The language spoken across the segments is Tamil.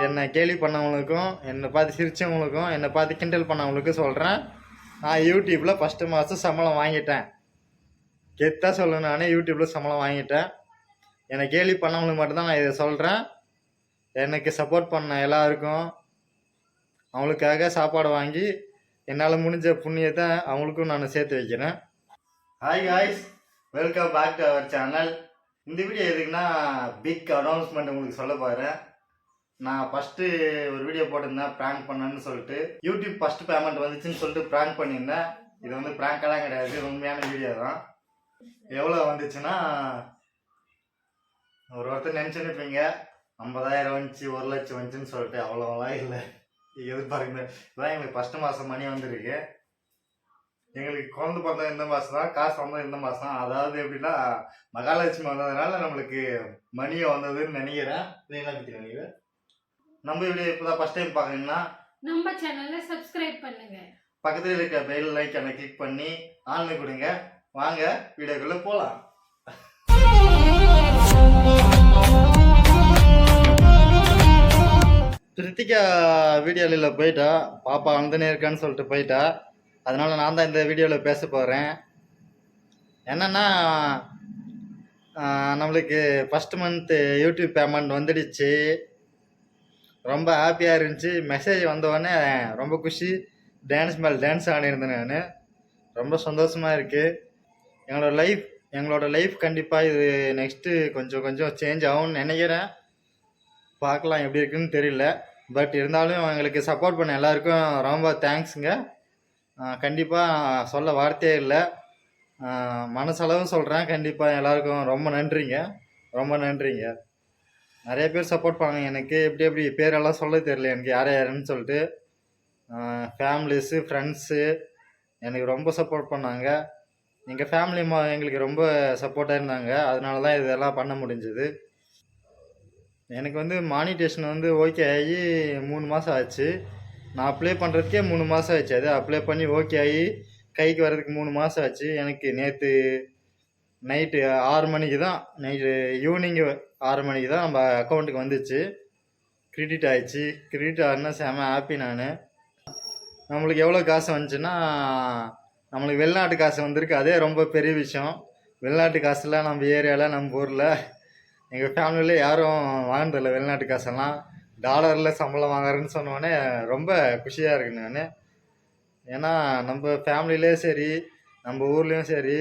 என்னை கேலி பண்ணவங்களுக்கும் என்னை பார்த்து சிரித்தவங்களுக்கும் என்னை பார்த்து கிண்டல் பண்ணவங்களுக்கும் சொல்கிறேன். நான் யூடியூப்பில் ஃபஸ்ட்டு மாதம் சம்பளம் வாங்கிட்டேன். கெத்தாக சொல்லணும், நானே யூடியூப்பில் சம்பளம் வாங்கிட்டேன். என்னை கேலி பண்ணவங்களுக்கு மட்டும்தான் நான் இதை சொல்கிறேன். எனக்கு சப்போர்ட் பண்ண எல்லாருக்கும் அவங்களுக்காக சாப்பாடு வாங்கி என்னால் முடிஞ்ச புண்ணியத்தை அவங்களுக்கும் நான் சேர்த்து வைக்கிறேன். Hi guys, welcome back to our channel. இந்த வீடியோ எதுக்குன்னா பிக் அனௌன்ஸ்மெண்ட் உங்களுக்கு சொல்ல போகிறேன். நான் ஃபஸ்ட்டு ஒரு வீடியோ போட்டிருந்தேன் ப்ராங்க் பண்ணேன்னு சொல்லிட்டு. யூடியூப் ஃபஸ்ட்டு பேமெண்ட் வந்துச்சுன்னு சொல்லிட்டு ப்ராங்க் பண்ணியிருந்தேன். இது வந்து ப்ராங்கெல்லாம் கிடையாது, உண்மையான வீடியோ தான். எவ்வளோ வந்துச்சுன்னா, ஒருத்தர் நினச்சுன்னுப்பீங்க 50,000 வந்துச்சு 1 லட்சம் வந்துச்சுன்னு சொல்லிட்டு. அவ்வளோலாம் இல்லை, எதிர்பார்க்குங்க. இப்போதான் எங்களுக்கு ஃபஸ்ட்டு மாதம் மணி வந்துருக்கு. எங்களுக்கு குழந்தை பிறந்தது இந்த மாதம் தான், காசு வந்தது இந்த மாதம் தான். அதாவது எப்படின்னா, மகாலட்சுமி வந்ததுனால நம்மளுக்கு மணியை வந்ததுன்னு நினைக்கிறேன். நீங்களா பற்றி நினைக்கிறேன். நம்ம வீடியோ இப்போதான் ஃபஸ்ட் டைம் பார்க்குறீங்கன்னா நம்ம சேனலை சப்ஸ்கிரைப் பண்ணுங்க, பக்கத்தில் இருக்க பெல் லைக்கனை கிளிக் பண்ணி ஆன்ல கொடுங்க. வாங்க வீடியோக்குள்ளே போகலாம். கிருத்திகா வீடியோவில் போயிட்டா, பாப்பா வந்துனே இருக்கான்னு சொல்லிட்டு போயிட்டா. அதனால நான் தான் இந்த வீடியோவில் பேச போகிறேன். என்னென்னா, நம்மளுக்கு ஃபஸ்ட்டு மந்த்து யூடியூப் பேமெண்ட் வந்துடுச்சு. ரொம்ப ஹாப்பியாக இருந்துச்சு. மெசேஜ் வந்தோடனே ரொம்ப குஷி. டான்ஸ் மேல் டான்ஸ் ஆடிருந்தேன் நான். ரொம்ப சந்தோஷமாக இருக்குது. எங்களோட லைஃப் கண்டிப்பாக இது நெக்ஸ்ட்டு கொஞ்சம் கொஞ்சம் சேஞ்ச் ஆகும்னு நினைக்கிறேன். பார்க்கலாம் எப்படி இருக்குன்னு தெரியல. பட் இருந்தாலும் எங்களுக்கு சப்போர்ட் பண்ண எல்லாருக்கும் ரொம்ப தேங்க்ஸுங்க. கண்டிப்பாக சொல்ல வார்த்தையே இல்லை, மனசளவு சொல்கிறேன். கண்டிப்பாக எல்லாருக்கும் ரொம்ப நன்றிங்க, ரொம்ப நன்றிங்க. நிறைய பேர் சப்போர்ட் பண்ணாங்க எனக்கு. எப்படி பேரெல்லாம் சொல்ல தெரியல எனக்கு யார் யாருன்னு சொல்லிட்டு. ஃபேமிலிஸு, ஃப்ரெண்ட்ஸு எனக்கு ரொம்ப சப்போர்ட் பண்ணாங்க. எங்கள் ஃபேமிலி எங்களுக்கு ரொம்ப சப்போர்ட்டாக இருந்தாங்க. அதனால தான் இதெல்லாம் பண்ண முடிஞ்சுது. எனக்கு வந்து மானிட்டேஷன் வந்து ஓகே ஆகி 3 மாதம் ஆச்சு. நான் அப்ளை பண்ணுறதுக்கே 3 மாதம் ஆச்சு. அது அப்ளை பண்ணி ஓகே ஆகி கைக்கு வர்றதுக்கு 3 மாதம் ஆச்சு. எனக்கு நேற்று நைட்டு 6 மணிக்கு தான், நைட்டு ஈவினிங்கு 6 மணிக்கு தான் நம்ம அக்கௌண்ட்டுக்கு வந்துச்சு. கிரெடிட் ஆகிடுச்சு. கிரெடிட் ஆகுனா செம ஹாப்பி நான். நம்மளுக்கு எவ்வளோ காசு வந்துச்சுன்னா, நம்மளுக்கு வெளிநாட்டு காசு வந்திருக்கு. அதே ரொம்ப பெரிய விஷயம். வெளிநாட்டு காசுலாம் நம்ம ஏரியாவில், நம்ம ஊரில், எங்கள் ஃபேமிலியில் யாரும் வாங்கினதில்லை வெளிநாட்டு காசெல்லாம். டாலரில் சம்பளம் வாங்குறேன்னு சொன்னோடனே ரொம்ப குஷியாக இருக்கு நான். ஏன்னா நம்ம ஃபேமிலியிலே சரி, நம்ம ஊர்லேயும் சரி,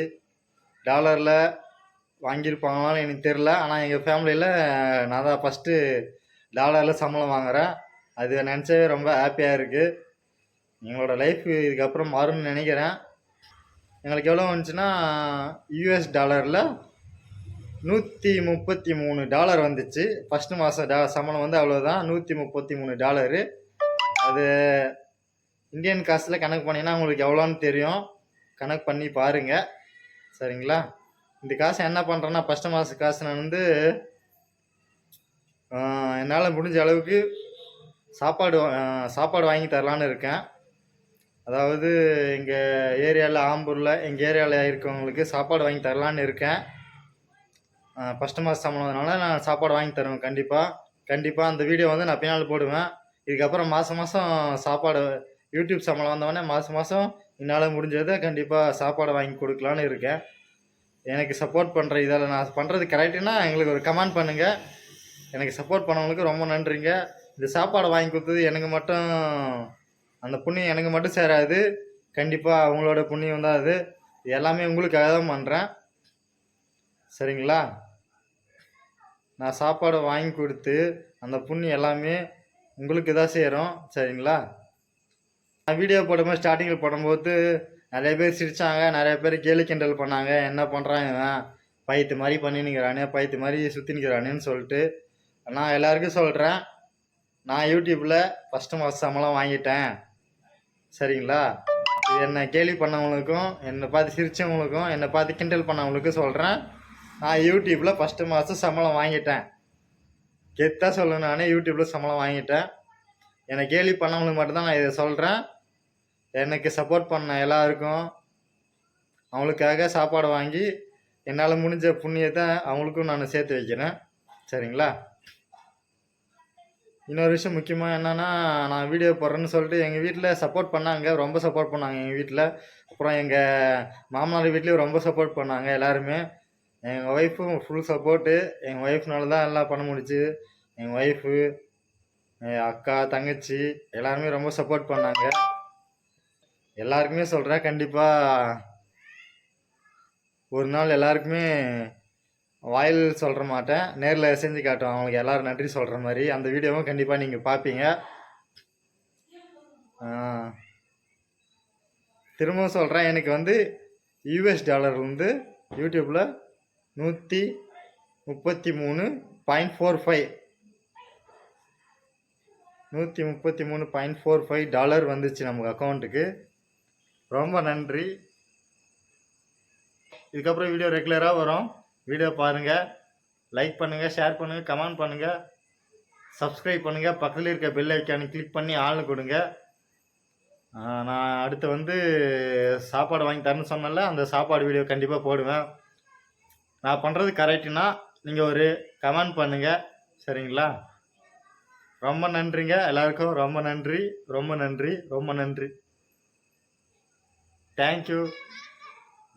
டாலரில் வாங்கியிருப்பாங்களான்னு எனக்கு தெரில. ஆனால் எங்கள் ஃபேமிலியில் நான் தான் ஃபஸ்ட்டு டாலரில் சம்பளம் வாங்குகிறேன். அது நினச்சவே ரொம்ப ஹாப்பியாக இருக்குது. எங்களோட லைஃப் இதுக்கப்புறம் மாறும்னு நினைக்கிறேன். எங்களுக்கு எவ்வளோ வந்துச்சுன்னா, யூஎஸ் டாலரில் $133 வந்துச்சு. ஃபஸ்ட்டு மாதம் சம்பளம் வந்து அவ்வளோதான், $133. அது இந்தியன் காசில் கணக்கு பண்ணிங்கன்னா உங்களுக்கு எவ்வளோன்னு தெரியும். கணக்கு பண்ணி பாருங்கள், சரிங்களா? இந்த காசை என்ன பண்ணுறேன்னா, ஃபஸ்ட்டு மாத காசு நான் வந்து என்னால் முடிஞ்ச அளவுக்கு சாப்பாடு வாங்கி தரலான்னு இருக்கேன். அதாவது எங்கள் ஏரியாவில், ஆம்பூரில் எங்கள் ஏரியாவில் இருக்கவங்களுக்கு சாப்பாடு வாங்கி தரலான்னு இருக்கேன். ஃபஸ்ட்டு மாதம் சம்பளம்னால நான் சாப்பாடு வாங்கி தருவேன். கண்டிப்பாக அந்த வீடியோ வந்து நான் பின்னால் போடுவேன். இதுக்கப்புறம் மாதம் சாப்பாடு யூடியூப் சம்பளம் வந்தவொடனே மாதம் என்னால் முடிஞ்சதை கண்டிப்பாக சாப்பாடு வாங்கி கொடுக்கலான்னு இருக்கேன். எனக்கு சப்போர்ட் பண்ணுற இதில் நான் பண்ணுறது கரெக்டுன்னா எங்களுக்கு ஒரு கமெண்ட் பண்ணுங்கள். எனக்கு சப்போர்ட் பண்ணவங்களுக்கு ரொம்ப நன்றிங்க. இந்த சாப்பாடு வாங்கி கொடுத்தது எனக்கு மட்டும், அந்த புண்ணியம் எனக்கு மட்டும் சேராது. கண்டிப்பாக அவங்களோட புண்ணியம் தான் அது. எல்லாமே உங்களுக்காக தான் பண்ணுறேன், சரிங்களா? நான் சாப்பாடு வாங்கி கொடுத்து அந்த புண்ணியம் எல்லாமே உங்களுக்கு தான் சேரும், சரிங்களா? நான் வீடியோ போடும்போது, ஸ்டார்டிங்கில் போடும்போது நிறைய பேர் சிரித்தாங்க, நிறைய பேர் கேலி கிண்டல் பண்ணாங்க. என்ன பண்ணுறான் இவன், பைத்து மாதிரி பண்ணினுக்கிறானே, பைத்து மாதிரி சுற்றினுக்கிறானேன்னு சொல்லிட்டு. நான் எல்லாருக்கும் சொல்கிறேன், நான் யூடியூப்பில் ஃபஸ்ட்டு மாதம் சம்பளம் வாங்கிட்டேன், சரிங்களா? என்னை கேலி பண்ணவங்களுக்கும் என்னை பார்த்து சிரித்தவங்களுக்கும் என்னை பார்த்து கிண்டல் பண்ணவங்களுக்கும் சொல்கிறேன், நான் யூடியூப்பில் ஃபஸ்ட்டு மாதம் சம்பளம் வாங்கிட்டேன். கெத்தாக சொல்லணும், நானே யூடியூப்பில் சம்பளம் வாங்கிட்டேன். என்னை கேலி பண்ணவங்களுக்கு மட்டும்தான் நான் இதை சொல்கிறேன். எனக்கு சப்போர்ட் பண்ண எல்லாருக்கும் அவங்களுக்காக சாப்பாடு வாங்கி என்னால் முடிஞ்ச புண்ணியத்தை அவங்களுக்கும் நான் சேர்த்து வைக்கிறேன், சரிங்களா? இன்னொரு விஷயம் முக்கியமாக என்னென்னா, நான் வீடியோ போடுறேன்னு சொல்லிட்டு எங்கள் வீட்டில் சப்போர்ட் பண்ணாங்க, ரொம்ப சப்போர்ட் பண்ணாங்க எங்கள் வீட்டில். அப்புறம் எங்கள் மாமனார் வீட்லேயும் ரொம்ப சப்போர்ட் பண்ணாங்க எல்லாருமே. எங்கள் ஒய்ஃபும் ஃபுல் சப்போர்ட்டு. எங்கள் ஒய்ஃப்னால தான் எல்லாம் பண்ண முடிஞ்சுச்சு. எங்கள் ஒய்ஃபு, என் அக்கா, தங்கச்சி எல்லாருமே ரொம்ப சப்போர்ட் பண்ணாங்க. எல்லாருக்குமே சொல்கிறேன், கண்டிப்பாக ஒரு நாள் எல்லாருக்குமே வாயில் சொல்கிற மாட்டேன், நேரில் செஞ்சு காட்டுவேன் அவங்களுக்கு எல்லாரும் நன்றி சொல்கிற மாதிரி. அந்த வீடியோவும் கண்டிப்பாக நீங்கள் பார்ப்பீங்க. திரும்பவும் சொல்கிறேன், எனக்கு வந்து யூஎஸ் டாலர் வந்து யூடியூப்பில் 133.45 $133.45 வந்துச்சு நமக்கு அக்கௌண்ட்டுக்கு. ரொம்ப நன்றி. இதுக்கப்புறம் வீடியோ ரெகுலராக வரும். வீடியோ பாருங்கள், லைக் பண்ணுங்கள், ஷேர் பண்ணுங்கள், கமெண்ட் பண்ணுங்கள், சப்ஸ்கிரைப் பண்ணுங்கள். பக்கத்தில் இருக்க பெல் ஐக்கானை கிளிக் பண்ணி ஆள்னு கொடுங்க. நான் அடுத்து வந்து சாப்பாடு வாங்கி தரேன்னு சொன்னல, அந்த சாப்பாடு வீடியோ கண்டிப்பாக போடுவேன். நான் பண்ணுறது கரெக்டுனா நீங்கள் ஒரு கமெண்ட் பண்ணுங்கள், சரிங்களா? ரொம்ப நன்றிங்க எல்லாருக்கும். ரொம்ப நன்றி, ரொம்ப நன்றி, ரொம்ப நன்றி. தேங்க்யூ.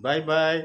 பாய் பாய்.